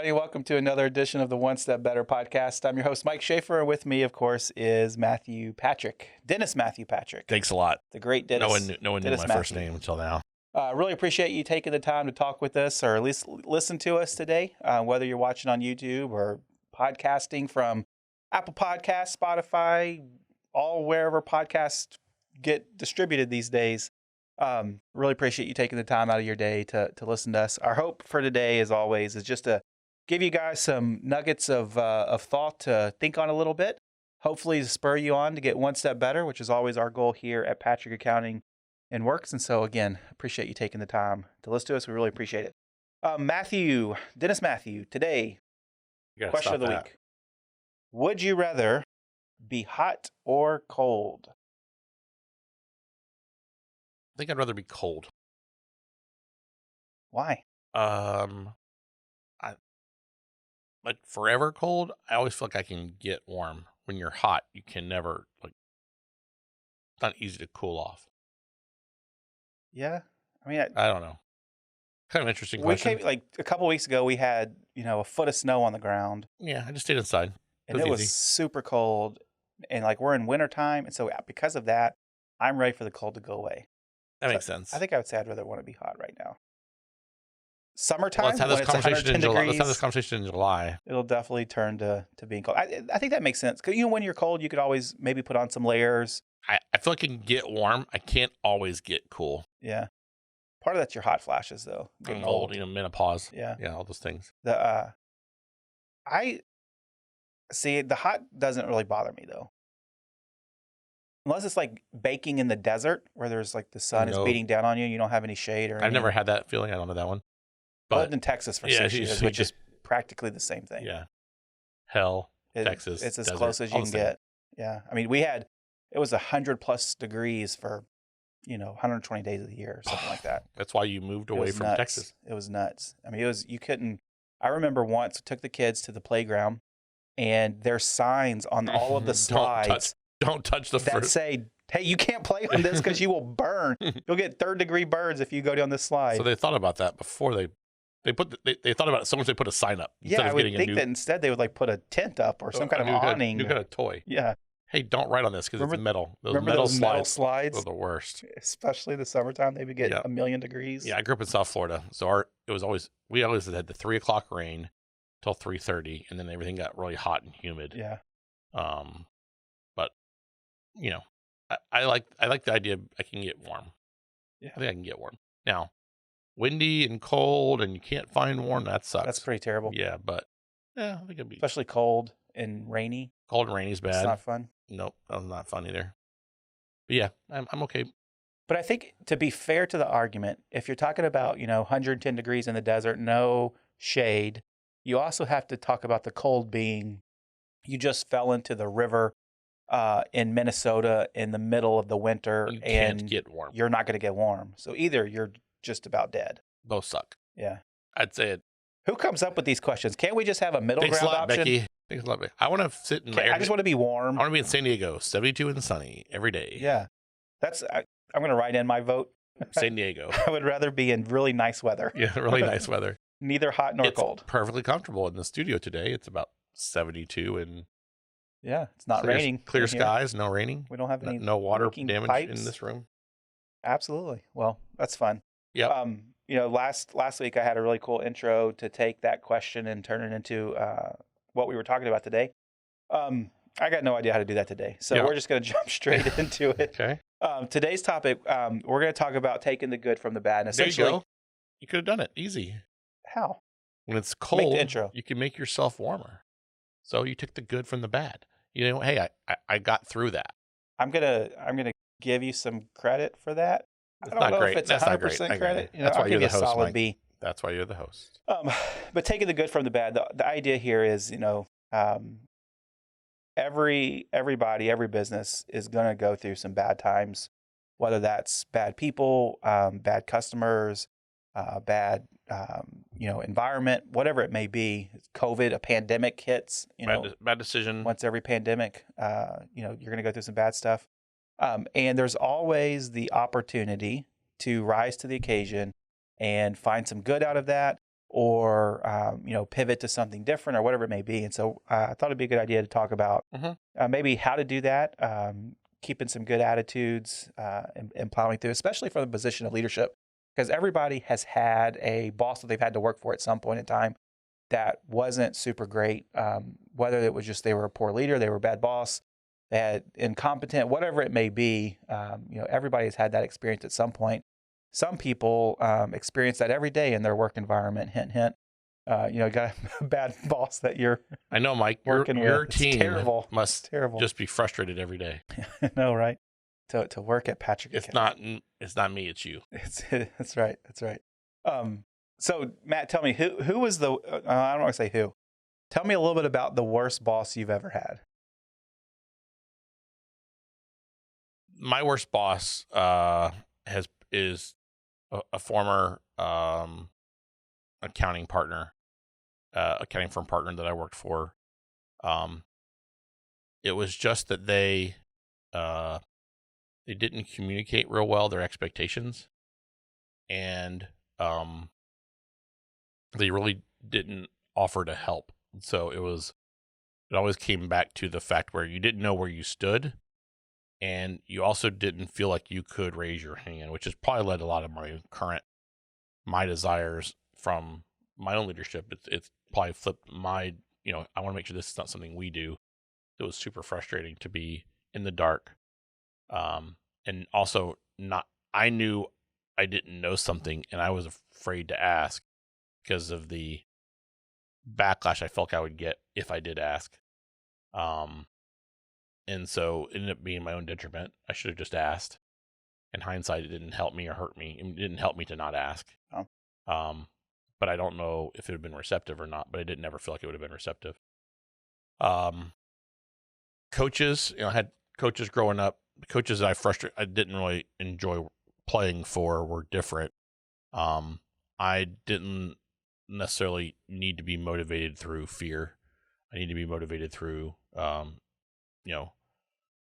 everybody. Welcome to another edition of the One Step Better podcast. I'm your host, Mike Schaefer, and with me, of course, is Dennis Matthew Patrick. Thanks a lot. The great Dennis. No one knew my first name until now. Really appreciate you taking the time to talk with us, or at least listen to us today, whether you're watching on YouTube or podcasting from Apple Podcasts, Spotify, all wherever podcasts get distributed these days. Really appreciate you taking the time out of your day to listen to us. Our hope for today, as always, is just to give you guys some nuggets of thought to think on a little bit. Hopefully to spur you on to get one step better, which is always our goal here at Patrick Accounting and Works. And so again, appreciate you taking the time to listen to us. We really appreciate it. Dennis Matthew, today, question of the week. Would you rather be hot or cold? I think I'd rather be cold. Why? I like forever cold. I always feel like I can get warm. When you're hot, you can never it's not easy to cool off. Yeah, I mean, I don't know. Kind of interesting question. A couple weeks ago, we had a foot of snow on the ground. Yeah, I just stayed inside. And it was super cold, and we're in wintertime, and so because of that, I'm ready for the cold to go away. That makes sense. I think I would say I'd rather want to be hot right now. Summertime, let's have this conversation in July. Let's have this conversation in July. It'll definitely turn to being cold. I think that makes sense. Because when you're cold, you could always maybe put on some layers. I feel like I can get warm. I can't always get cool. Yeah. Part of that's your hot flashes, though. Getting old, menopause. Yeah. Yeah, all those things. The hot doesn't really bother me, though. Unless it's like baking in the desert where there's the sun is beating down on you and you don't have any shade or anything. I've never had that feeling. I don't know that one. But I lived in Texas for 6 years, which is practically the same thing. Yeah. Texas. It's as desert, close as you can get. Yeah. I mean, it was 100+ degrees for, 120 days of the year or something like that. That's why you moved away from Texas. It was nuts. I mean, I remember once I took the kids to the playground and there's signs on all of the slides. Don't touch the fruit. That say, hey, you can't play on this because you will burn. You'll get third-degree burns if you go down this slide. So they thought about that before they thought about it so much they put a sign up. Yeah, I would think that instead they would put a tent up or some kind of awning. New kind of toy. Yeah. Hey, don't write on this because it's metal. Remember those metal slides? Those are the worst. Especially the summertime, they would get 1,000,000 degrees. Yeah, I grew up in South Florida, so we always had the 3 o'clock rain till 3:30, and then everything got really hot and humid. Yeah. But I like the idea I can get warm. Yeah, I think I can get warm. Now, windy and cold, and you can't find warm. That sucks. That's pretty terrible. Yeah, but I think it'd be especially cold and rainy. Cold and rainy is bad. It's not fun. Nope, that's not fun either. But yeah, I'm okay. But I think to be fair to the argument, if you're talking about 110 degrees in the desert, no shade, you also have to talk about the cold being you just fell into the river in Minnesota in the middle of the winter, you and can't get warm. You're not going to get warm. So either you're just about dead. Both suck. Yeah, I'd say it. Who comes up with these questions? Can't we just have a middle ground option? Becky. Thanks a lot, Becky. I want to sit in. I just want to be warm. I want to be in San Diego, 72 and sunny every day. Yeah, I'm going to write in my vote. San Diego. I would rather be in really nice weather. Yeah, really nice weather. Neither hot nor cold. Perfectly comfortable in the studio today. It's about 72 and. Yeah, it's not raining. Clear skies, no raining. We don't have any no water damage pipes in this room. Absolutely. Well, that's fun. Yeah. Last week I had a really cool intro to take that question and turn it into what we were talking about today. I got no idea how to do that today, so we're just going to jump straight into it. Okay. Today's topic, we're going to talk about taking the good from the bad. And essentially, there you go. You could have done it easy. How? When it's cold, make the intro. You can make yourself warmer. So you took the good from the bad. Hey, I got through that. I'm gonna give you some credit for that. It's I don't not know great. if it's That's 100% credit. That's why I'll you're give the you a host, solid Mike. B. That's why you're the host. But taking the good from the bad, the idea here is, everybody, every business is going to go through some bad times, whether that's bad people, bad customers, bad, environment, whatever it may be. COVID, a pandemic hits, bad decision. Once every pandemic, you're going to go through some bad stuff. And there's always the opportunity to rise to the occasion and find some good out of that, or pivot to something different or whatever it may be. And so I thought it'd be a good idea to talk about maybe how to do that, keeping some good attitudes and plowing through, especially from the position of leadership, because everybody has had a boss that they've had to work for at some point in time that wasn't super great, whether it was just they were a poor leader, they were a bad boss, they had incompetent, whatever it may be. Everybody's had that experience at some point. Some people experience that every day in their work environment. Hint, hint. You got a bad boss that you're. I know, Mike. Your team terrible. Must terrible. Just be frustrated every day. No, right? To work at Patrick. It's not me. It's you. That's right. That's right. So Matt, tell me who was the? I don't want to say who. Tell me a little bit about the worst boss you've ever had. My worst boss is a former accounting firm partner that I worked for. It was just that they didn't communicate real well their expectations, and they really didn't offer to help. So it always came back to the fact where you didn't know where you stood, and you also didn't feel like you could raise your hand, which has probably led to a lot of my desires from my own leadership. It's probably flipped my, I want to make sure this is not something we do. It was super frustrating to be in the dark. And also I knew I didn't know something and I was afraid to ask because of the backlash I felt I would get if I did ask. And so it ended up being my own detriment. I should have just asked. In hindsight, it didn't help me or hurt me. It didn't help me to not ask. Oh. But I don't know if it would have been receptive or not, but I didn't ever feel like it would have been receptive. Coaches, I had coaches growing up. Coaches that I didn't really enjoy playing for were different. I didn't necessarily need to be motivated through fear. I need to be motivated through, I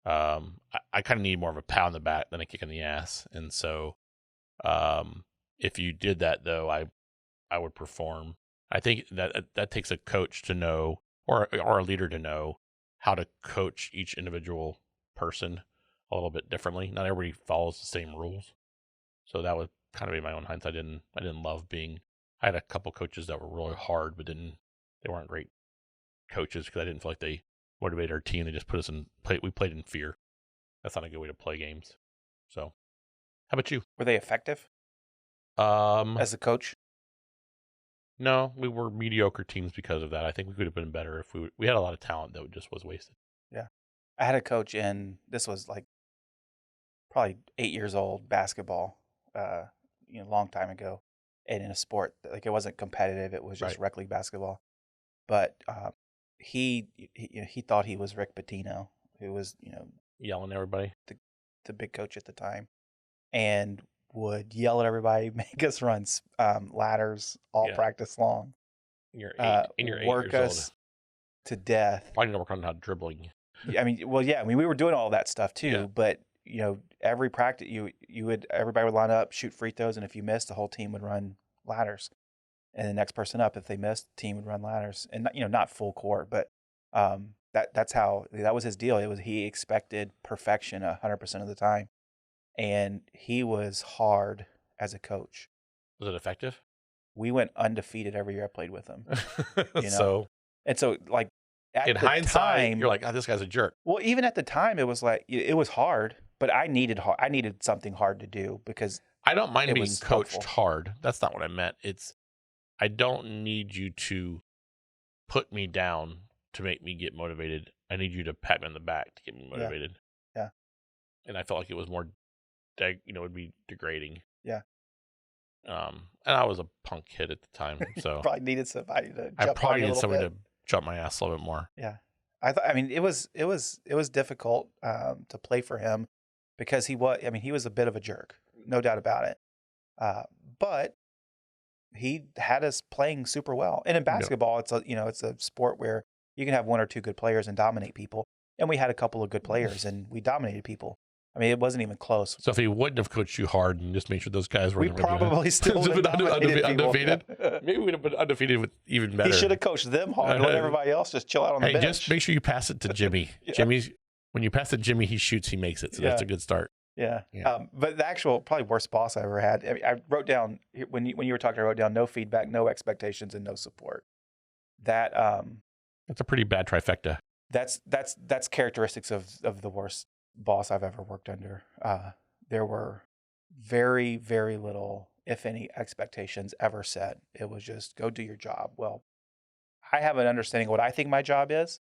kind of need more of a pat on the back than a kick in the ass. And so, if you did that though, I would perform. I think that takes a coach to know, or a leader to know how to coach each individual person a little bit differently. Not everybody follows the same rules. So that would kind of be my own hindsight. I didn't love I had a couple coaches that were really hard, but they weren't great coaches because I didn't feel like they motivated our team. They just put us we played in fear. That's not a good way to play games. So how about you? Were they effective? As a coach? No, we were mediocre teams because of that. I think we could have been better if we had a lot of talent that just was wasted. Yeah. I had a coach this was like probably 8 years old, basketball, long time ago, and in a sport, like it wasn't competitive. It was just rec league basketball. But he thought he was Rick Pitino, who was, yelling at everybody. The big coach at the time, and would yell at everybody, make us run ladders all practice long. You're 8 work years us to death. Why didn't I work on how dribbling? We were doing all that stuff too, but every practice everybody would line up, shoot free throws, and if you missed, the whole team would run ladders, and the next person up, if they missed, the team would run ladders, and not full court, but that was his deal. He expected perfection 100% of the time. And he was hard as a coach. Was it effective? We went undefeated every year I played with him. So like at in hindsight, you're like, oh, this guy's a jerk. Well, even at the time, it was like it was hard, but I needed something hard to do because I don't mind being coached hard. That's not what I meant. I don't need you to put me down to make me get motivated. I need you to pat me on the back to get me motivated. Yeah. And I felt like it was more, it would be degrading. Yeah. And I was a punk kid at the time, so probably needed somebody to. I probably needed somebody to jump my ass a little bit more. Yeah, it was difficult to play for him because he was a bit of a jerk, no doubt about it. But he had us playing super well, and in basketball, it's a sport where you can have one or two good players and dominate people, and we had a couple of good players and we dominated people. I mean, it wasn't even close. So if he wouldn't have coached you hard and just made sure those guys were We probably still would have dominated people. undefeated, maybe we'd have been undefeated with even better. He should have coached them hard and let everybody else just chill out on the bench. Just make sure you pass it to Jimmy. When you pass it to Jimmy, he shoots, he makes it. So that's a good start. Yeah. But the actual probably worst boss I ever had, I mean, I wrote down, when you were talking, I wrote down no feedback, no expectations, and no support. That's a pretty bad trifecta. That's characteristics of the worst boss I've ever worked under. There were very, very little, if any, expectations ever set. It was just go do your job. Well, I have an understanding of what I think my job is,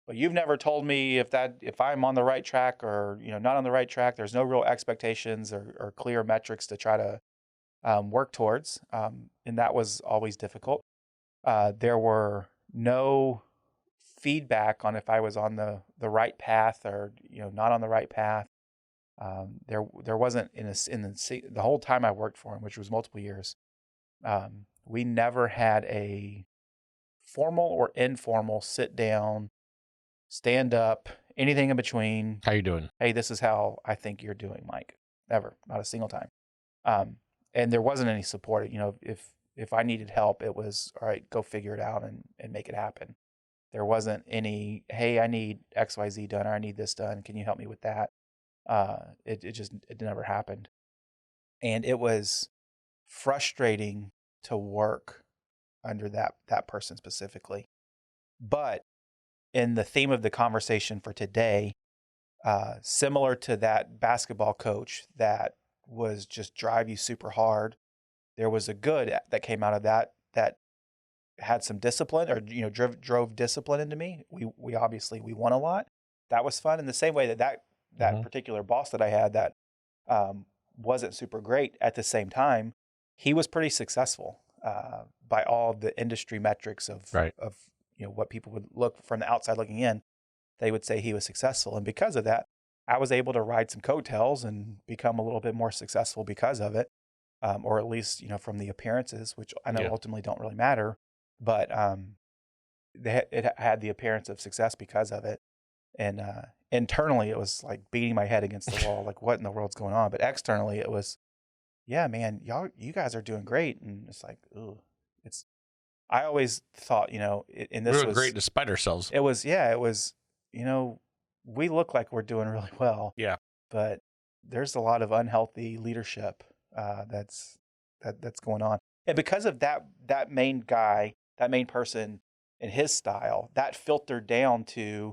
but you've never told me if I'm on the right track or not on the right track. There's no real expectations or clear metrics to try to work towards, and that was always difficult. There were no feedback on if I was on the right path or not on the right path. There wasn't in the whole time I worked for him, which was multiple years. We never had a formal or informal sit down, stand up, anything in between. How you doing? Hey, this is how I think you're doing, Mike. Never, not a single time. And there wasn't any support. If I needed help, it was all right. Go figure it out and make it happen. There wasn't any, hey, I need XYZ done or I need this done. Can you help me with that? It never happened. And it was frustrating to work under that person specifically. But in the theme of the conversation for today, similar to that basketball coach that was just drive you super hard, there was a good that came out of that had some discipline or drove discipline into me. We obviously won a lot. That was fun. In the same way that particular boss that I had that wasn't super great, at the same time he was pretty successful by all the industry metrics of what people would look from the outside looking in. They would say he was successful, and because of that, I was able to ride some coattails and become a little bit more successful because of it, or at least from the appearances, which I know ultimately don't really matter. But it had the appearance of success because of it. And internally, it was like beating my head against the wall, like what in the world's going on? But externally, it was, yeah, man, you guys are doing great. And it's like, ooh, I always thought, and this we were great despite ourselves. It was, we look like we're doing really well. Yeah. But there's a lot of unhealthy leadership that's going on. And because of that main guy, that main person and his style, that filtered down to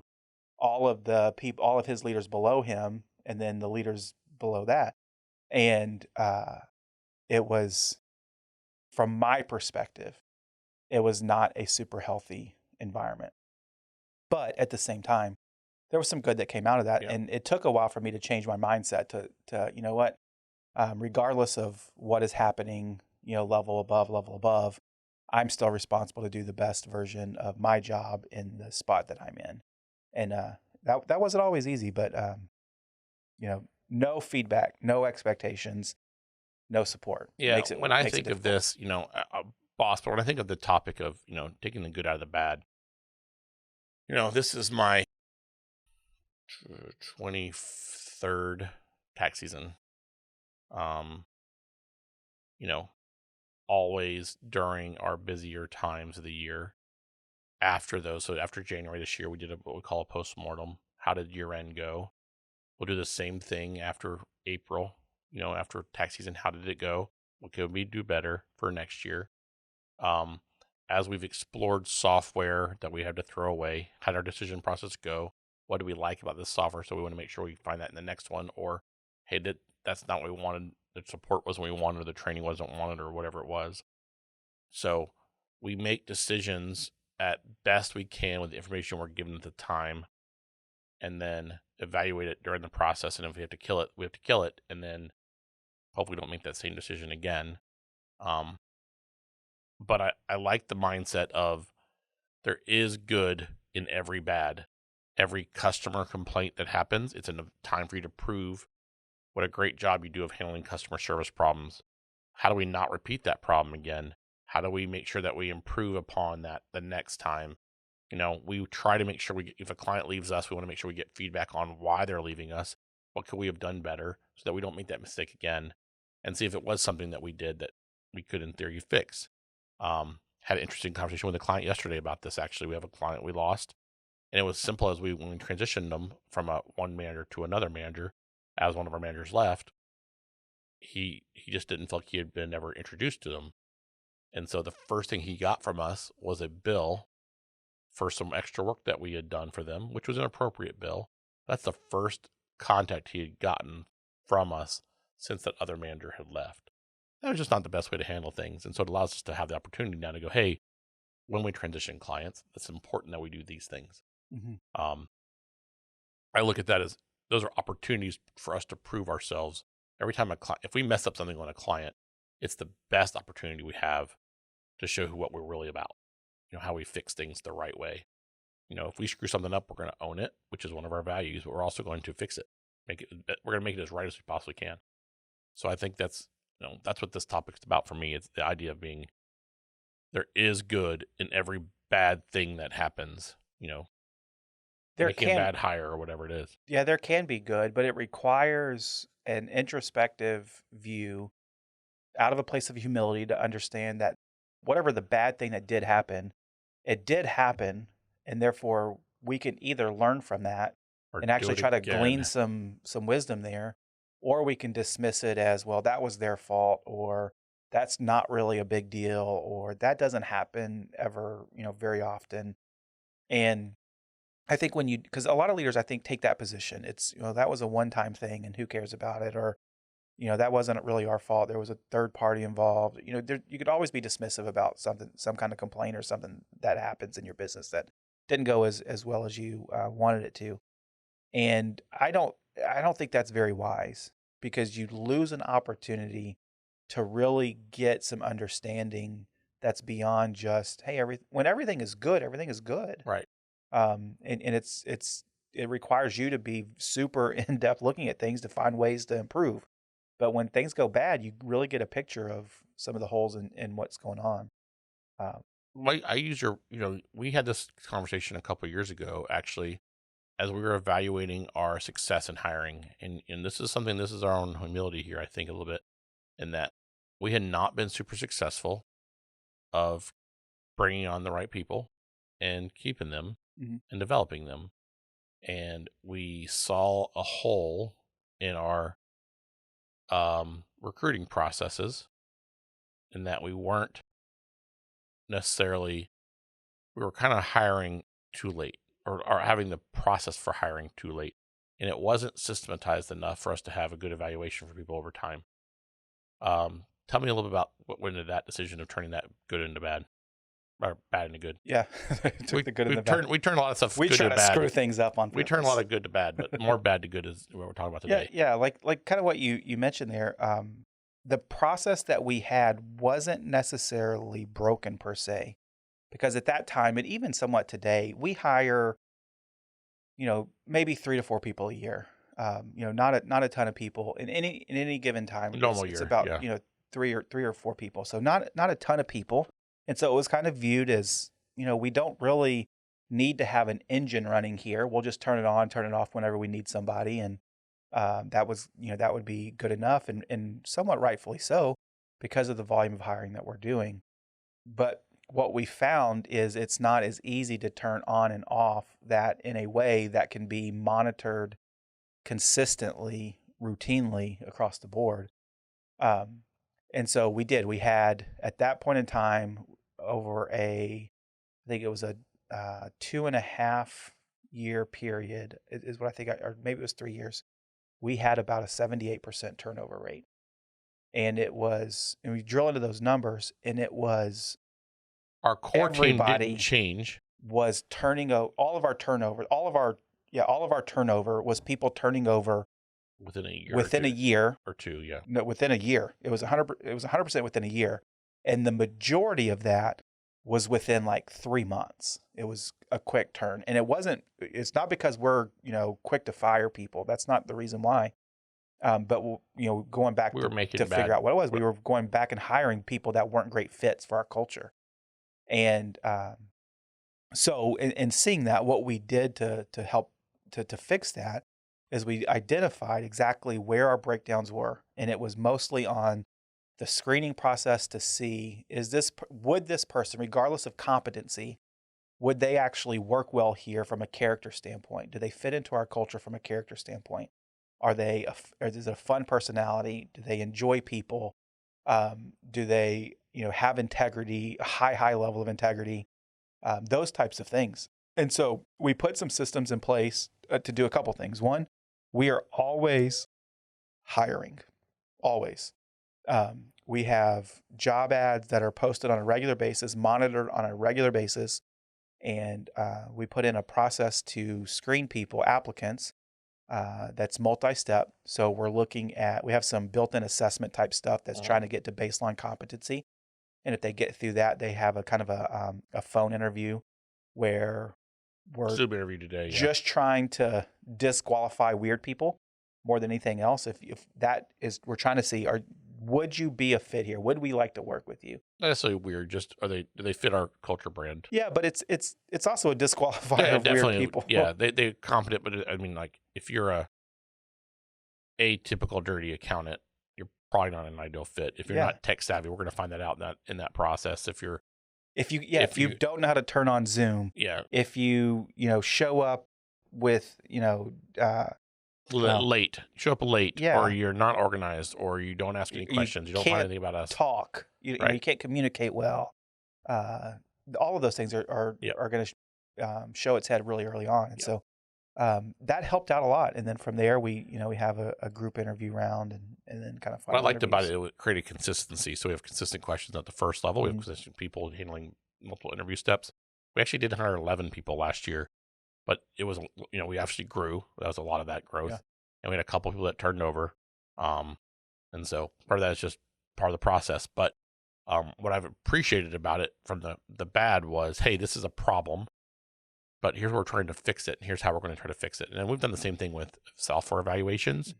all of the people, all of his leaders below him, and then the leaders below that. And it was, from my perspective, it was not a super healthy environment. But at the same time, there was some good that came out of that. Yeah. And it took a while for me to change my mindset to you know what, regardless of what is happening, level above, I'm still responsible to do the best version of my job in the spot that I'm in. And that wasn't always easy, but no feedback, no expectations, no support. Yeah, when I think of this, boss, but when I think of the topic of, taking the good out of the bad, this is my 23rd tax season. Always during our busier times of the year. After those, so after January this year, we did what we call a postmortem. How did year end go? We'll do the same thing after April, after tax season. How did it go? What could we do better for next year? As we've explored software that we had to throw away, how did our decision process go? What do we like about this software? So we want to make sure we find that in the next one. Or, hey, that's not what we wanted. The support wasn't what we wanted, or the training wasn't wanted, or whatever it was. So we make decisions at best we can with the information we're given at the time, and then evaluate it during the process. And if we have to kill it, we have to kill it, and then hopefully we don't make that same decision again. But I like the mindset of there is good in every bad. Every customer complaint that happens, it's a time for you to prove what a great job you do of handling customer service problems. How do we not repeat that problem again? How do we make sure that we improve upon that the next time? We try to make sure if a client leaves us, we want to make sure we get feedback on why they're leaving us. what could we have done better so that we don't make that mistake again, and see if it was something that we did that we could, in theory, fix. Had an interesting conversation with a client yesterday about this. Actually, we have a client we lost, and it was simple as when we transitioned them from one manager to another manager, as one of our managers left, he just didn't feel like he had been ever introduced to them. And so the first thing he got from us was a bill for some extra work that we had done for them, which was an appropriate bill. That's the first contact he had gotten from us since that other manager had left. That was just not the best way to handle things. And so it allows us to have the opportunity now to go, hey, when we transition clients, it's important that we do these things. Mhm. I look at that as those are opportunities for us to prove ourselves. Every time if we mess up something on a client, it's the best opportunity we have to show what we're really about. How we fix things the right way. If we screw something up, we're going to own it, which is one of our values, but we're also going to fix it. We're going to make it as right as we possibly can. So I think that's what this topic's about for me. It's the idea of being, there is good in every bad thing that happens, There making a can bad hire or whatever it is. Yeah, there can be good, but it requires an introspective view out of a place of humility to understand that whatever the bad thing that did happen, it did happen, and therefore we can either learn from that Or and do actually it try to glean again. some wisdom there, or we can dismiss it as, well, that was their fault, or that's not really a big deal, or that doesn't happen ever, very often. And I think because a lot of leaders, I think, take that position. It's, that was a one-time thing and who cares about it? Or, that wasn't really our fault. There was a third party involved. You could always be dismissive about something, some kind of complaint or something that happens in your business that didn't go as well as you wanted it to. And I don't think that's very wise, because you lose an opportunity to really get some understanding that's beyond just, hey, when everything is good, everything is good. Right. And it requires you to be super in depth looking at things to find ways to improve. But when things go bad, you really get a picture of some of the holes in what's going on. Uh, I use we had this conversation a couple years ago, actually, as we were evaluating our success in hiring. And this is our own humility here, I think, a little bit, in that we had not been super successful of bringing on the right people and keeping them mhm. and developing them. And we saw a hole in our recruiting processes, in that we weren't necessarily, we were kind of hiring too late, or having the process for hiring too late. And it wasn't systematized enough for us to have a good evaluation for people over time. Tell me a little bit about what went into that decision of turning that good into bad, or bad into good. Yeah, took We the good and we the bad. turn a lot of stuff We good try to to bad. screw things up on We turn a lot purpose. of good to bad, but more bad to good is what we're talking about Yeah, today. yeah, like kind of what you mentioned there. The process that we had wasn't necessarily broken per se, because at that time, and even somewhat today, we hire, maybe 3 to 4 people a year. Not a ton of people in any given time. It's Normal it's year, about, yeah. 3 or 4 people. So not a ton of people. And so it was kind of viewed as, we don't really need to have an engine running here. We'll just turn it on, turn it off whenever we need somebody. And that would be good enough, and somewhat rightfully so, because of the volume of hiring that we're doing. But what we found is it's not as easy to turn on and off that in a way that can be monitored consistently, routinely across the board. Um, and so we had at that point in time, over I think it was a 2.5 year period is what I think, or maybe it was 3 years. We had about a 78% turnover rate. And and we drill into those numbers, and it was Our core team didn't everybody change was turning over. All of our turnover was people turning over within a year or within two. a year. Or two, yeah. No, within a year. It was 100% within a year. And the majority of that was within like 3 months. It was a quick turn. And it's not because we're, quick to fire people. That's not the reason why. But going back We were to making figure out what it was, we- we were going back and hiring people that weren't great fits for our culture. And so in seeing that, what we did to help to fix that is we identified exactly where our breakdowns were, and it was mostly on the screening process to see would this person, regardless of competency, would they actually work well here from a character standpoint? Do they fit into our culture from a character standpoint? Is it a fun personality? Do they enjoy people? Do they, have integrity, a high level of integrity? Those types of things. And so we put some systems in place to do a couple things. One, we are always hiring, always. We have job ads that are posted on a regular basis, monitored on a regular basis, and we put in a process to screen people, applicants, that's multi-step. So we have some built-in assessment type stuff that's trying to get to baseline competency. And if they get through that, they have a kind of a phone interview where we're Zoom interview today, just trying to disqualify weird people more than anything else. If that is, we're trying to see, would you be a fit here? Would we like to work with you? Not necessarily weird, just do they fit our culture brand? Yeah, but it's also a disqualifier of weird people. Yeah, they're competent, but I mean, like, if you're a typical dirty accountant, you're probably not an ideal fit. If you're not tech savvy, we're going to find that out in that process. If you don't know how to turn on Zoom, if you show up with late, show up late, or you're not organized, or you don't ask any questions, you don't find anything about us. Talk, you can't communicate well. All of those things are going to show its head really early on, and so that helped out a lot. And then from there, we have a group interview round, and then kind of. What I liked about it created consistency. So we have consistent questions at the first level. We have consistent people handling multiple interview steps. We actually did hire 11 people last year. But it was, we actually grew. That was a lot of that growth. Yeah. And we had a couple people that turned over. And so part of that is just part of the process. But what I've appreciated about it from the bad was, hey, this is a problem, but here's where we're trying to fix it. And here's how we're going to try to fix it. And we've done the same thing with software evaluations.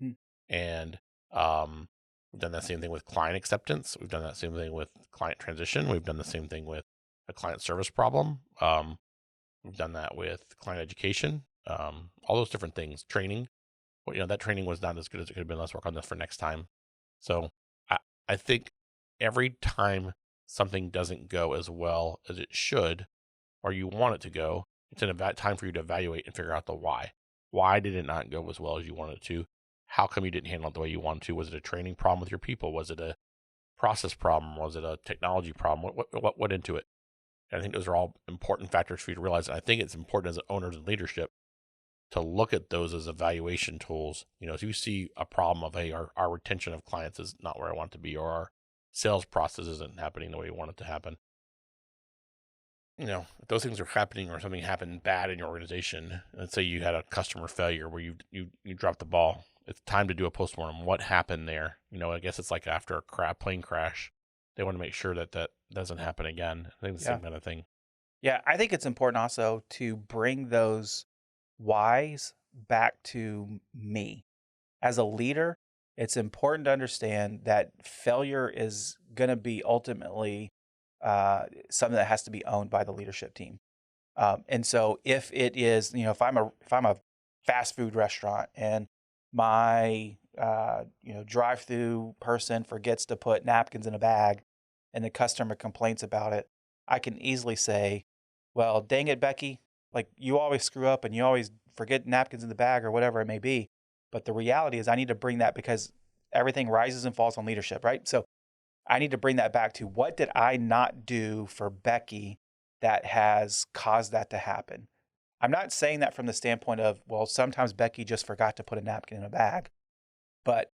And we've done that same thing with client acceptance. We've done that same thing with client transition. We've done the same thing with a client service problem. We've done that with client education, all those different things. Training, that training was not as good as it could have been. Let's work on this for next time. So I think every time something doesn't go as well as it should, or you want it to go, it's time for you to evaluate and figure out the why. Why did it not go as well as you wanted it to? How come you didn't handle it the way you wanted to? Was it a training problem with your people? Was it a process problem? Was it a technology problem? What went into it? I think those are all important factors for you to realize. And I think it's important as owners and leadership to look at those as evaluation tools. If you see a problem of, hey, our retention of clients is not where I want it to be, or our sales process isn't happening the way you want it to happen. If those things are happening, or something happened bad in your organization, let's say you had a customer failure where you dropped the ball, it's time to do a postmortem. What happened there? I guess it's like after a plane crash. They want to make sure that doesn't happen again. I think the same kind of thing. Yeah, I think it's important also to bring those whys back to me. As a leader, it's important to understand that failure is going to be ultimately something that has to be owned by the leadership team. And so if it is, if I'm a fast food restaurant and my drive-through person forgets to put napkins in a bag and the customer complains about it, I can easily say, well, dang it, Becky, like, you always screw up and you always forget napkins in the bag or whatever it may be. But the reality is I need to bring that, because everything rises and falls on leadership, right? So I need to bring that back to, what did I not do for Becky that has caused that to happen? I'm not saying that from the standpoint of, well, sometimes Becky just forgot to put a napkin in a bag. But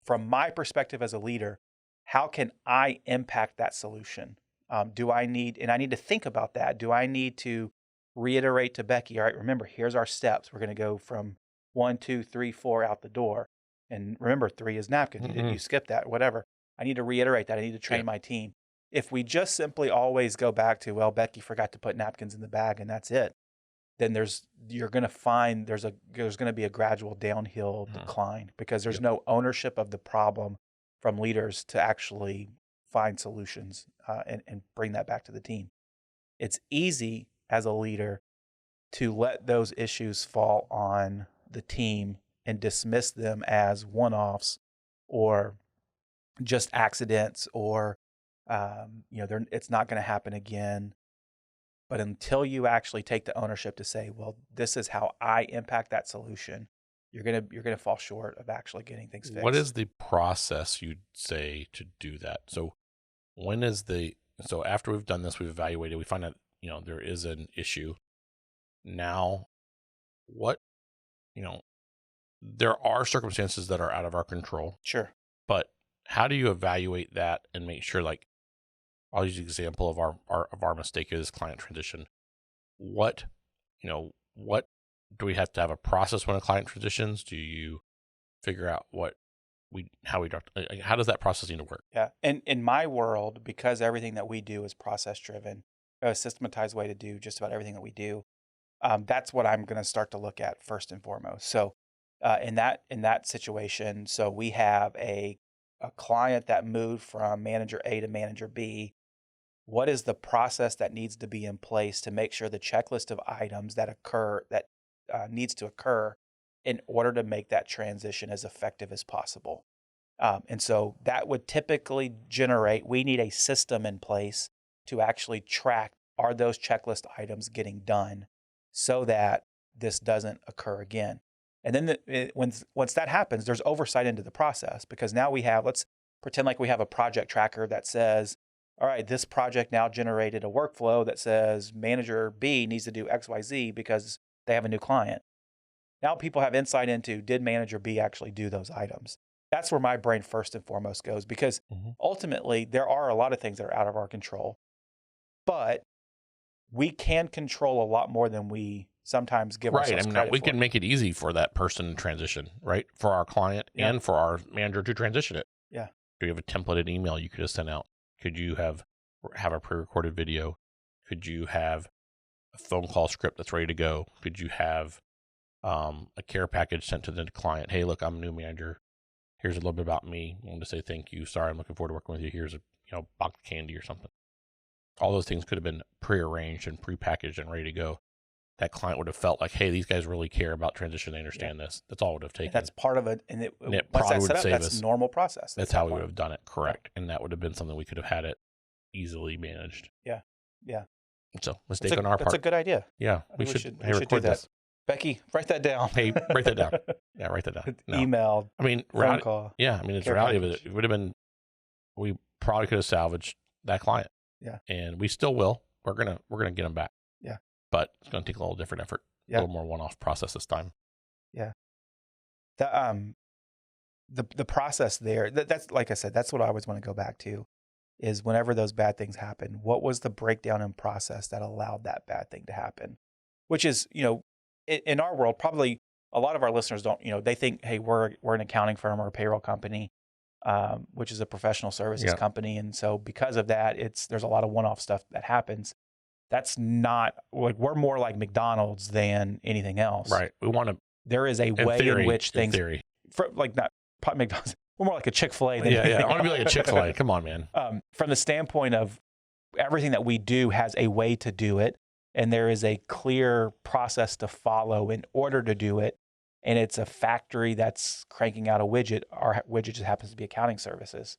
from my perspective as a leader, how can I impact that solution? I need to think about that. Do I need to reiterate to Becky, all right, remember, here's our steps. We're going to go from 1, 2, 3, 4 out the door. And remember, 3 is napkins. You skip that, whatever. I need to reiterate that. I need to train my team. If we just simply always go back to, well, Becky forgot to put napkins in the bag and that's it, then you're going to find there's going to be a gradual downhill decline, because there's no ownership of the problem from leaders to actually find solutions and bring that back to the team. It's easy as a leader to let those issues fall on the team and dismiss them as one-offs or just accidents, or it's not going to happen again. But until you actually take the ownership to say, well, this is how I impact that solution, you're gonna fall short of actually getting things fixed. What is the process you'd say to do that? So so after we've done this, we've evaluated, we find out, there is an issue. Now, what, there are circumstances that are out of our control. Sure. But how do you evaluate that and make sure, like, I'll use the example of our mistake is client transition. What do we have to have a process when a client transitions? Do you figure out how does that process need to work? Yeah. And in my world, because everything that we do is process driven, a systematized way to do just about everything that we do, that's what I'm going to start to look at first and foremost. So in that situation, so we have a client that moved from manager A to manager B. What is the process that needs to be in place to make sure the checklist of items that needs to occur in order to make that transition as effective as possible? And so that would typically generate, we need a system in place to actually track, are those checklist items getting done so that this doesn't occur again? And then once that happens, there's oversight into the process, because now let's pretend like we have a project tracker that says, all right, this project now generated a workflow that says manager B needs to do XYZ because they have a new client. Now people have insight into, did manager B actually do those items? That's where my brain first and foremost goes, because ultimately there are a lot of things that are out of our control, but we can control a lot more than we sometimes give ourselves credit for. We can make it easy for that person to transition, right? For our client and for our manager to transition it. Yeah. Do you have a templated email you could have sent out? Could you have a pre-recorded video? Could you have a phone call script that's ready to go? Could you have a care package sent to the client? Hey, look, I'm a new manager. Here's a little bit about me. I want to say thank you. Sorry, I'm looking forward to working with you. Here's a box of candy or something. All those things could have been prearranged and prepackaged and ready to go. That client would have felt like, hey, these guys really care about transition. They understand this. That's all it would have taken. And that's part of it. And it once probably that's set would up, save that's us. normal process. That's how we would have done it. Correct. And that would have been something we could have had it easily managed. Yeah. So mistake on our part. That's a good idea. Yeah. We should do that. this. Becky, write that down. Hey, write that down. Yeah, write that down. No. Email. Phone call. Yeah. It's the reality of it. It would have been, we probably could have salvaged that client. Yeah. And we still will. We're gonna get them back. Yeah. But it's gonna take a little different effort. Yeah. A little more one-off process this time. Yeah. The process there, that's like I said, that's what I always want to go back to, is whenever those bad things happen, what was the breakdown in process that allowed that bad thing to happen? Which is, in our world, probably a lot of our listeners don't, they think, hey, we're an accounting firm or a payroll company, which is a professional services company. And so because of that, there's a lot of one-off stuff that happens. That's not, like, we're more like McDonald's than anything else. Right. There is a way in which things, not McDonald's, we're more like a Chick-fil-A than anything I want to be like a Chick-fil-A. Come on, man. From the standpoint of everything that we do has a way to do it, and there is a clear process to follow in order to do it. And it's a factory that's cranking out a widget. Our widget just happens to be accounting services.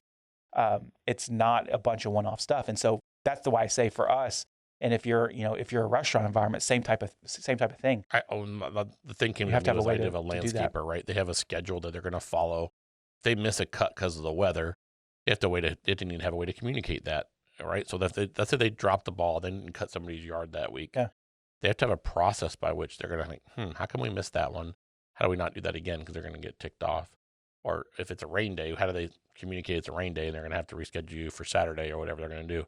It's not a bunch of one-off stuff. And so that's the why I say for us, and if you're a restaurant environment, same type of thing. The thing came to me was I have a landscaper, right? They have a schedule that they're going to follow. If they miss a cut because of the weather, they didn't even have a way to communicate that, right? So let's say they dropped the ball, they didn't cut somebody's yard that week. Yeah. They have to have a process by which they're going to think, how come we missed that one? How do we not do that again? Because they're going to get ticked off. Or if it's a rain day, how do they communicate it's a rain day and they're going to have to reschedule you for Saturday or whatever they're going to do?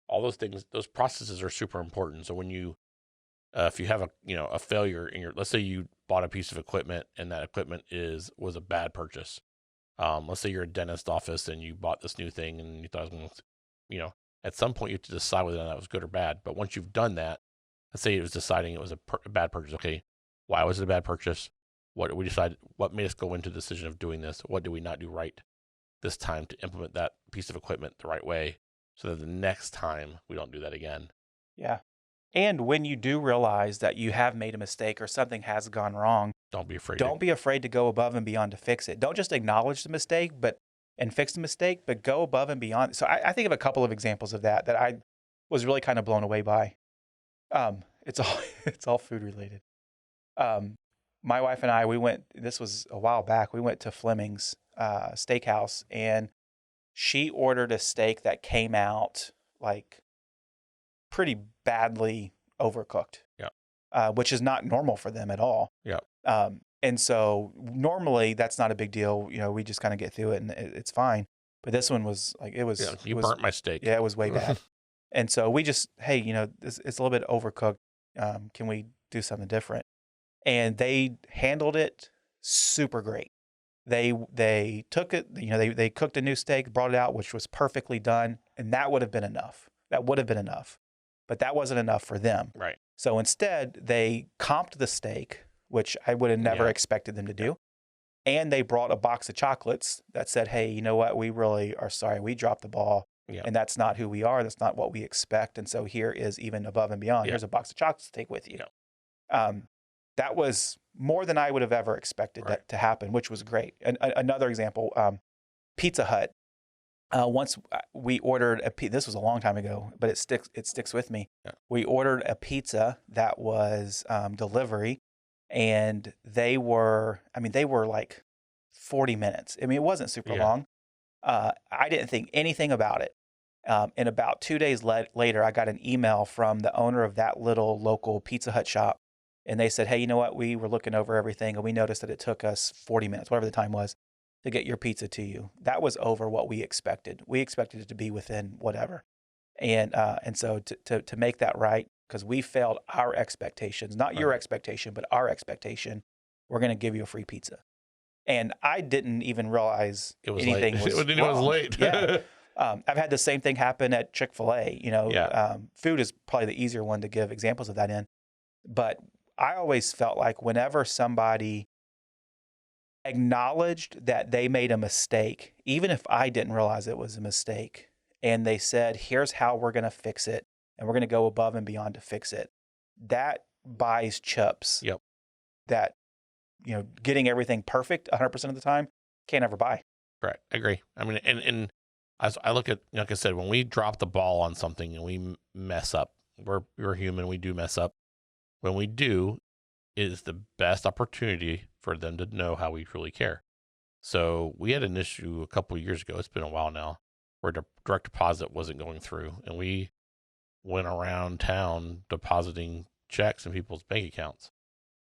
All those things, those processes are super important. So when if you have a failure in let's say you bought a piece of equipment and that equipment was a bad purchase. Let's say you're a dentist office and you bought this new thing and you thought it was going to, at some point you have to decide whether that was good or bad. But once you've done that, let's say it was deciding it was a bad purchase. Okay, why was it a bad purchase? What did we decide? What made us go into the decision of doing this? What did we not do right this time to implement that piece of equipment the right way, so that the next time we don't do that again? Yeah. And when you do realize that you have made a mistake or something has gone wrong, Don't be afraid don't be afraid to go above and beyond to fix it. Don't just acknowledge the mistake, and fix the mistake, but go above and beyond. So I think of a couple of examples of that I was really kind of blown away by. It's all it's all food related. Um, my wife and I, we went. This was a while back. We went to Fleming's Steakhouse, and she ordered a steak that came out like pretty badly overcooked, Yeah. Which is not normal for them at all. Yeah. And so normally that's not a big deal. We just kind of get through it and it's fine. But this one was like, it was, Yeah, you it was, burnt my steak. yeah, it was way bad. And so we just, hey, it's a little bit overcooked. Can we do something different? And they handled it super great. They took it, they cooked a new steak, brought it out, which was perfectly done. And that would have been enough. That would have been enough. But that wasn't enough for them. Right. So instead, they comped the steak, which I would have never expected them to do. And they brought a box of chocolates that said, hey, you know what? We really are sorry. We dropped the ball. Yeah. And that's not who we are. That's not what we expect. And so here is even above and beyond. Yeah. Here's a box of chocolates to take with you. Yeah. That was more than I would have ever expected that to happen, which was great. And another example, Pizza Hut. Once we ordered this was a long time ago, but it sticks with me. Yeah. We ordered a pizza that was delivery, and they were like 40 minutes. I mean, it wasn't super long. I didn't think anything about it. And about 2 days later, I got an email from the owner of that little local Pizza Hut shop. And they said, hey, you know what? We were looking over everything and we noticed that it took us 40 minutes, whatever the time was, to get your pizza to you. That was over what we expected. We expected it to be within whatever. And so to make that right, because we failed our expectations, not your expectation, but our expectation, we're going to give you a free pizza. And I didn't even realize anything was wrong. It was late. Yeah. I've had the same thing happen at Chick-fil-A. Food is probably the easier one to give examples of that in. But I always felt like whenever somebody acknowledged that they made a mistake, even if I didn't realize it was a mistake, and they said, here's how we're going to fix it, and we're going to go above and beyond to fix it, that buys chips. Yep. That, getting everything perfect 100% of the time can't ever buy. Right. I agree. I mean, and as I look at, like I said, when we drop the ball on something and we mess up, we're human, we do mess up. When we do, it is the best opportunity for them to know how we truly care. So we had an issue a couple of years ago, it's been a while now, where the direct deposit wasn't going through. And we went around town depositing checks in people's bank accounts.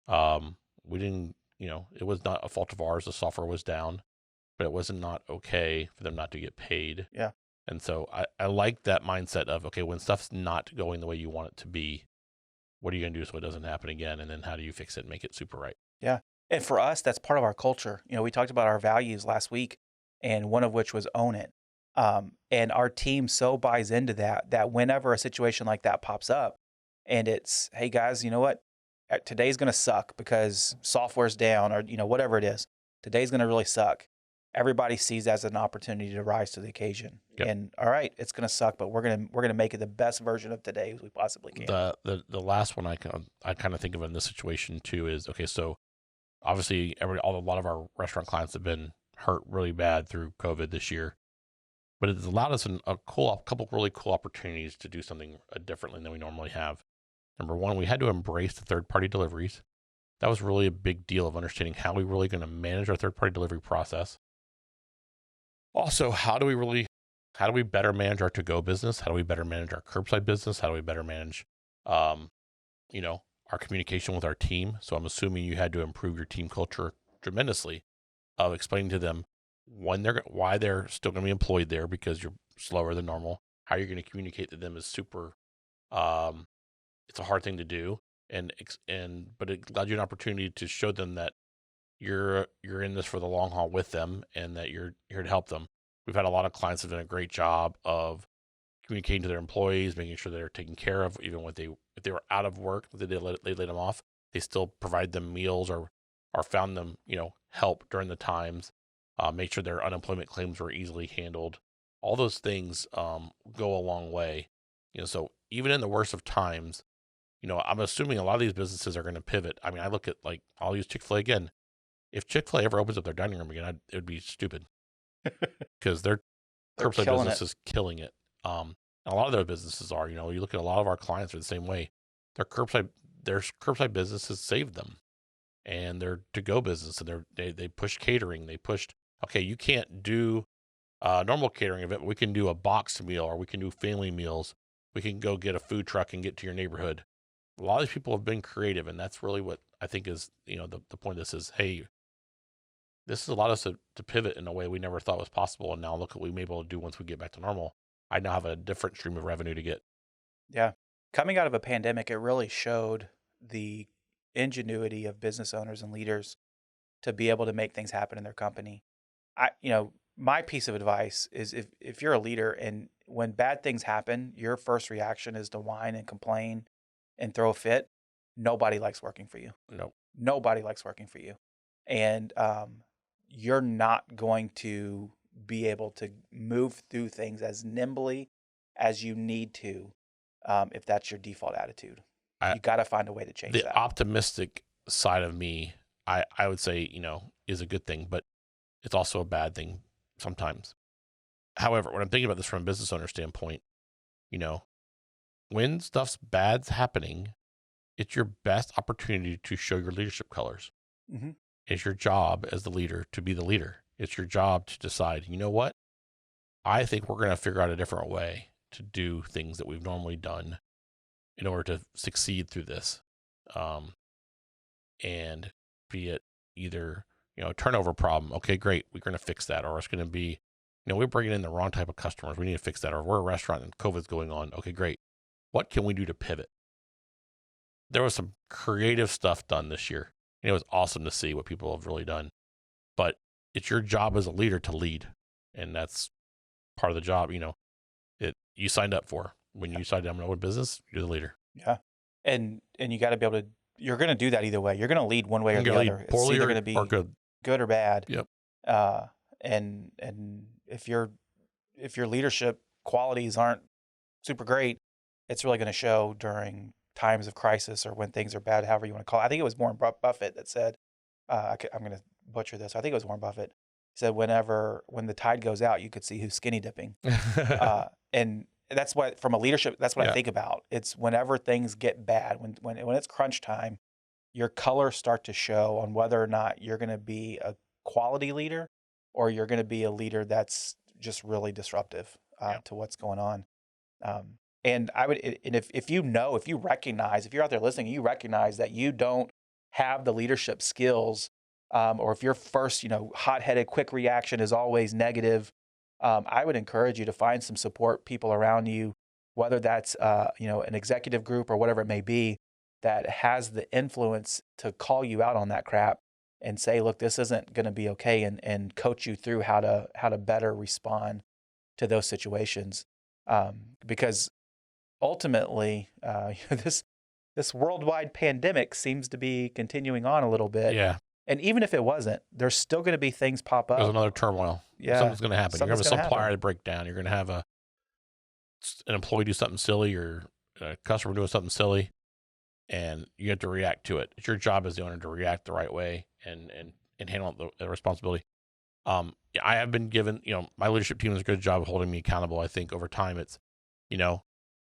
We didn't, it was not a fault of ours. The software was down, but it wasn't not okay for them not to get paid. Yeah. And so I like that mindset of, okay, when stuff's not going the way you want it to be, what are you going to do so it doesn't happen again? And then how do you fix it and make it super right? Yeah. And for us, that's part of our culture. We talked about our values last week, and one of which was own it. And our team so buys into that whenever a situation like that pops up and it's, hey guys, you know what? Today's going to suck because software's down or, whatever it is. Today's going to really suck. Everybody sees that as an opportunity to rise to the occasion. Yep. And all right, it's going to suck, but we're going to make it the best version of today as we possibly can. The last one I kind of think of in this situation too is, okay, so obviously a lot of our restaurant clients have been hurt really bad through COVID this year, but it's allowed us a couple really cool opportunities to do something differently than we normally have. Number one, we had to embrace the third-party deliveries. That was really a big deal of understanding how we really going to manage our third-party delivery process. Also, how do we better manage our to-go business? How do we better manage our curbside business? How do we better manage, our communication with our team? So I'm assuming you had to improve your team culture tremendously of explaining to them why they're still going to be employed there because you're slower than normal. How you're going to communicate to them is super, it's a hard thing to do. But it allowed you an opportunity to show them that you're in this for the long haul with them and that you're here to help them. We've had a lot of clients that have done a great job of communicating to their employees, making sure they're taken care of, even if they were out of work, they laid them off. They still provide them meals or found them, help during the times, make sure their unemployment claims were easily handled. All those things go a long way. So even in the worst of times, I'm assuming a lot of these businesses are going to pivot. I mean, I look at like, I'll use Chick-fil-A again. If Chick-fil-A ever opens up their dining room again, it would be stupid because their They're curbside killing business it. is killing it. And a lot of their businesses are, you look at a lot of our clients are the same way. Their curbside business has saved them, and their to-go business, and they pushed catering. They pushed, okay, you can't do a normal catering event, but we can do a boxed meal, or we can do family meals. We can go get a food truck and get to your neighborhood. A lot of these people have been creative, and that's really what I think is, the point of this is, hey, this has allowed us to pivot in a way we never thought was possible. And now look what we may be able to do once we get back to normal. I now have a different stream of revenue to get. Yeah. Coming out of a pandemic, it really showed the ingenuity of business owners and leaders to be able to make things happen in their company. My piece of advice is if you're a leader and when bad things happen, your first reaction is to whine and complain and throw a fit. Nobody likes working for you. No. Nobody likes working for you. And you're not going to be able to move through things as nimbly as you need to if that's your default attitude. You got to find a way to change The that. optimistic side of me, I would say, is a good thing, but it's also a bad thing sometimes. However, when I'm thinking about this from a business owner standpoint, when stuff's bad's happening, it's your best opportunity to show your leadership colors. Mm-hmm. It's your job as the leader to be the leader. It's your job to decide, you know what? I think we're going to figure out a different way to do things that we've normally done in order to succeed through this. And be it either, a turnover problem. Okay, great. We're going to fix that. Or it's going to be, we're bringing in the wrong type of customers. We need to fix that. Or we're a restaurant and COVID's going on. Okay, great. What can we do to pivot? There was some creative stuff done this year. And it was awesome to see what people have really done. But it's your job as a leader to lead. And that's part of the job, you signed up for. When you decide I'm going to own a business, you're the leader. Yeah. And you got to be able to, you're going to do that either way. You're going to lead one way or the other. Poorly, it's either going to be or good or bad. Yep. And if your leadership qualities aren't super great, it's really going to show during times of crisis or when things are bad, however you want to call it. I think it was Warren Buffett that said, I'm going to butcher this. I think it was Warren Buffett. He said, when the tide goes out, you could see who's skinny dipping. And that's what, from a leadership, that's what I think about. It's whenever things get bad, when it's crunch time, your colors start to show on whether or not you're going to be a quality leader or you're going to be a leader that's just really disruptive to what's going on. And if you recognize, if you're out there listening, you recognize that you don't have the leadership skills, or if your first, hot-headed, quick reaction is always negative, I would encourage you to find some support people around you, whether that's, an executive group or whatever it may be, that has the influence to call you out on that crap and say, look, this isn't going to be okay, and coach you through how to better respond to those situations. Because ultimately, this worldwide pandemic seems to be continuing on a little bit. Yeah. And even if it wasn't, there's still going to be things pop up. There's another turmoil. Yeah. Something's going to happen. You're going to have a supplier happen. to break down. You're going to have an employee do something silly, or a customer doing something silly, and you have to react to it. It's your job as the owner to react the right way and handle the responsibility. I have been given, my leadership team does a good job of holding me accountable. I think over time it's,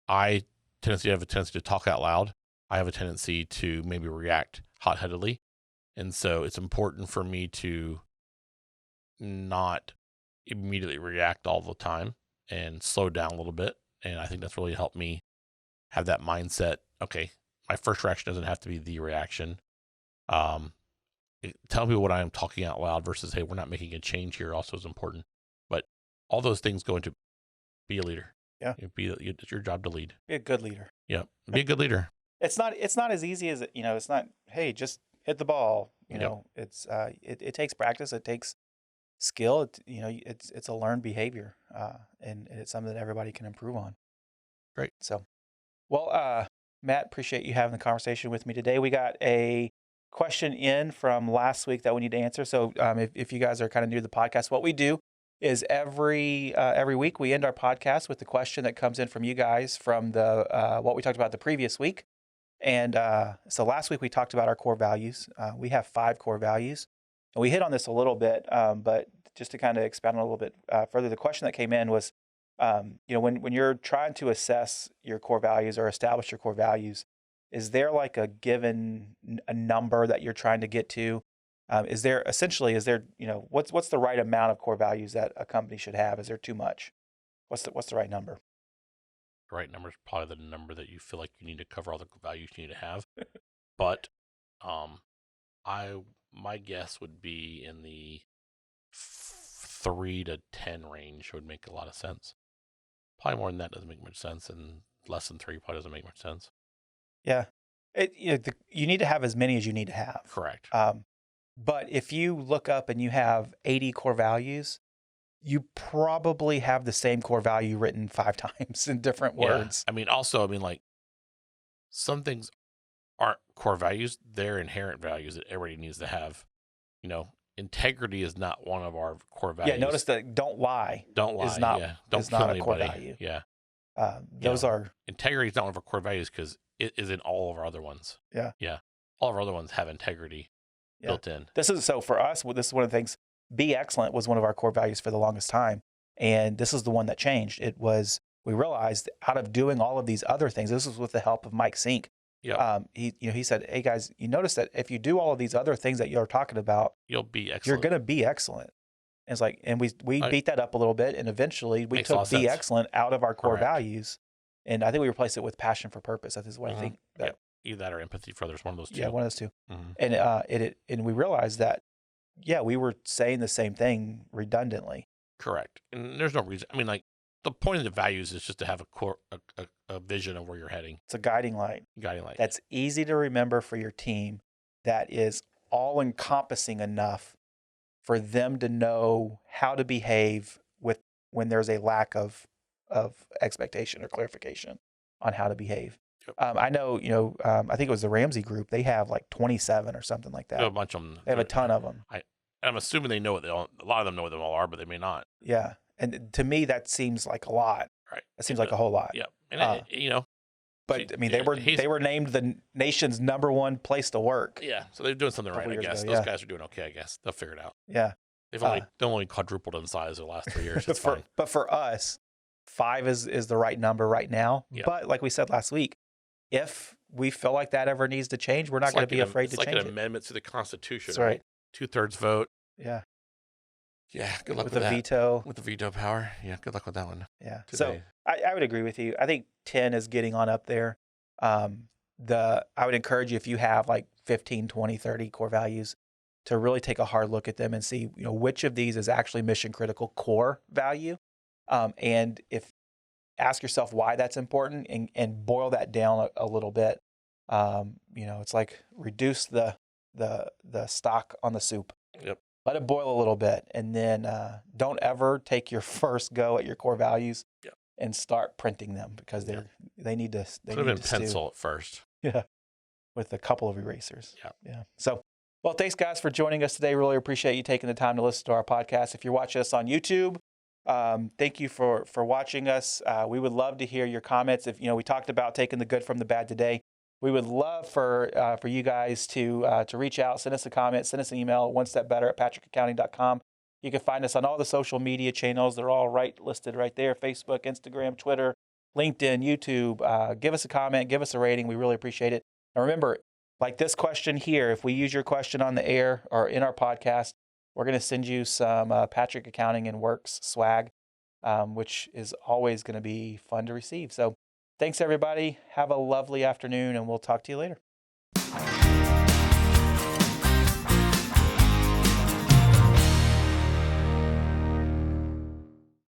I have a tendency to talk out loud. I have a tendency to maybe react hot-headedly. And so it's important for me to not immediately react all the time and slow down a little bit. And I think that's really helped me have that mindset. Okay, my first reaction doesn't have to be the reaction. Tell people what I am talking out loud versus, hey, we're not making a change here, also is important. But all those things go into be a leader. Yeah. It's your job to lead. Be a good leader. Yeah. Be a good leader. It's not as easy as, it's not, hey, just hit the ball. It's it takes practice. It takes skill. It's a learned behavior, and it's something that everybody can improve on. Great. So, well, Matt, appreciate you having the conversation with me today. We got a question in from last week that we need to answer. So, if you guys are kind of new to the podcast, what we do is every week we end our podcast with the question that comes in from you guys from the what we talked about the previous week. And so last week we talked about our core values. We have 5 core values, and we hit on this a little bit, but just to kind of expand on a little bit further, the question that came in was, when you're trying to assess your core values or establish your core values, is there like a given a number that you're trying to get to? Is there what's the right amount of core values that a company should have? Is there too much? What's the right number? The right number is probably the number that you feel like you need to cover all the values you need to have. But my guess would be in the 3 to 10 range would make a lot of sense. Probably more than that doesn't make much sense, and less than 3 probably doesn't make much sense. Yeah, you need to have as many as you need to have. Correct. But if you look up and you have 80 core values, you probably have the same core value written 5 times in different words. I mean, like some things aren't core values; they're inherent values that everybody needs to have. Integrity is not one of our core values. Yeah, notice that don't lie. Don't lie. Is not, don't is kill not anybody. a core value. Yeah. Those are integrity is not one of our core values because it is in all of our other ones. Yeah. Yeah. All of our other ones have integrity built in. So for us, this is one of the things. Be excellent was one of our core values for the longest time, and this is the one that changed. It was, we realized out of doing all of these other things, this was with the help of Mike Sink. Yeah. He said, "Hey guys, you notice that if you do all of these other things that you're talking about, you'll be excellent. You're going to be excellent." And it's like, and we beat that up a little bit, and eventually we took be excellent out of our core values, and I think we replaced it with passion for purpose. That is what I think. Either that or empathy for others. One of those two. Yeah, one of those two. Mm-hmm. And we realized that, we were saying the same thing redundantly. Correct. And there's no reason. I mean, like, the point of the values is just to have a vision of where you're heading. It's a guiding light. That's easy to remember for your team. That is all encompassing enough for them to know how to behave when there's a lack of expectation or clarification on how to behave. Yep. I know, I think it was the Ramsey group. They have like 27 or something like that. They have a bunch of them. They have a ton of them. I'm assuming they know what a lot of them know what they all are, but they may not. Yeah. And to me, that seems like a lot. Right. That seems like a whole lot. Yeah. And but I mean, they were named the nation's #1 place to work. Yeah. So they're doing something right, I guess. Those guys are doing okay, I guess. They'll figure it out. Yeah. They've only quadrupled in size the last 3 years. It's fine. But for us, 5 is the right number right now. Yeah. But like we said last week, if we feel like that ever needs to change, we're not going to be afraid to change it. It's like an amendment to the Constitution. That's right. 2/3 vote. Yeah. Yeah, good luck with the veto. With the veto power. Yeah, good luck with that one. Yeah. Today. So I would agree with you. I think 10 is getting on up there. I would encourage you, if you have like 15, 20, 30 core values, to really take a hard look at them and see, which of these is actually mission critical core value. And ask yourself why that's important and boil that down a little bit. It's like reduce the stock on the soup. Yep. Let it boil a little bit, and then don't ever take your first go at your core values and start printing them, because they need to. Put them in pencil at first. Yeah, with a couple of erasers. Yeah. So, well, thanks guys for joining us today. Really appreciate you taking the time to listen to our podcast. If you're watching us on YouTube, thank you for watching us. We would love to hear your comments. If we talked about taking the good from the bad today. We would love for you guys to reach out, send us a comment, send us an email, onestepbetter@patrickaccounting.com. You can find us on all the social media channels. They're all listed right there: Facebook, Instagram, Twitter, LinkedIn, YouTube. Give us a comment, give us a rating. We really appreciate it. And remember, like this question here, if we use your question on the air or in our podcast, we're going to send you some Patrick Accounting and Works swag, which is always going to be fun to receive. So thanks, everybody. Have a lovely afternoon, and we'll talk to you later.